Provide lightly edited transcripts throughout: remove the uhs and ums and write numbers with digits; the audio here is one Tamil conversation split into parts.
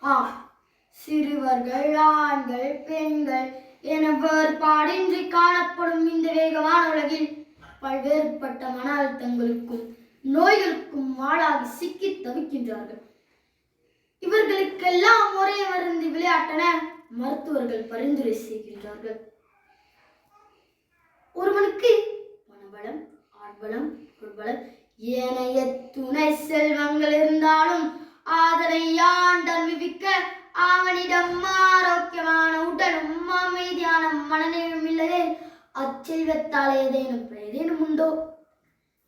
ஆம், சிறுவர்கள், ஆண்கள், பெண்கள் என வேறுபாடின்றி காணப்படும் இந்த வேகமான உலகில் பல்வேறுபட்ட மன அழுத்தங்களுக்கும் நோய்களுக்கும் ஆளாகி சிக்கி தவிக்கின்றார்கள். இவர்களுக்கெல்லாம் ஒரே மருந்து விளையாட்டென மருத்துவர்கள் பரிந்துரை செய்கின்றார்கள். ஒருவனுக்கு பணபலம், ஆட்பலம், பொருள்பலம் ஏனைய துணை செல்வங்கள் இருந்தாலும் அதனை ஆண்டால் மிவிக்க அவனிடம் ஆரோக்கியமான உடலும் அமைதியான மனநிலையும் இல்லையே அச்செல்வத்தால் ஏதேனும் உண்டோ?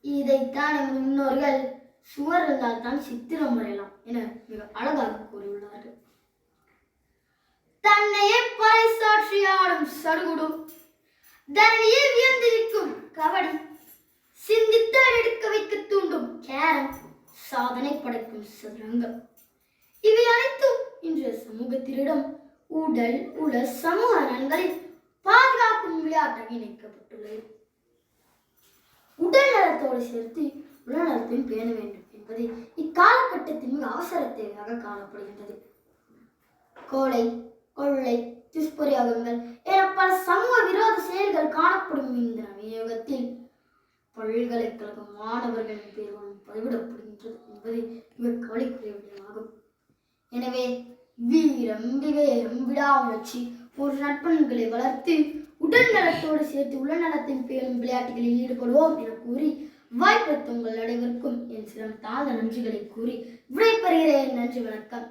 இதைத்தான் எமது முன்னோர்கள் சுவர் இருந்தால் தான் சித்திரம் வரையலாம் என மிக அழகாக கூறியுள்ளார்கள். தன்னையே பறைசாற்றி ஆடும் சடுகுடு, தன்னையே வியந்திருக்கும் கபடி, சிந்தித்தால் எடுக்க வைக்க தூண்டும் கேரம், சாதனை படைக்கும் சதுரங்கம், இவை அனைத்தும் இன்றைய சமூகத்தினிடம் உடல் உல சமூக நலன்களை பாதுகாக்கும் விளையாட்டாக இணைக்கப்பட்டுள்ளது. உடல் நலத்தோடு சேர்த்து உடல்நலத்தையும் பேண வேண்டும் என்பது இக்காலகட்டத்தின் மிக அவசர தேவையாக காணப்படுகின்றது. கொலை, கொள்ளை, துஷ்பிரயோகங்கள் என பல சமூக விரோத செயல்கள் காணப்படும் இந்த விநியோகத்தில் பல்கலைக்கழக மாணவர்களின் பேர்களும் பதிவிடப்படுகின்றது என்பது மிக கவலைக்குரிய விடயமாகும். எனவே வீரம், விவேகம், விடாமுயற்சி போன்ற நற்பண்புகளை வளர்த்து உடல் நலத்தோடு சேர்த்து உடல்நலத்தின் பேரும் விளையாட்டுகளில் ஈடுபடுவோம் என கூறி வாய்ப்பளித்த உங்கள் அனைவருக்கும் என் சிரம் தாழ்ந்த நன்றிகளை கூறி விடைபெறுகிறேன். நன்றி, வணக்கம்.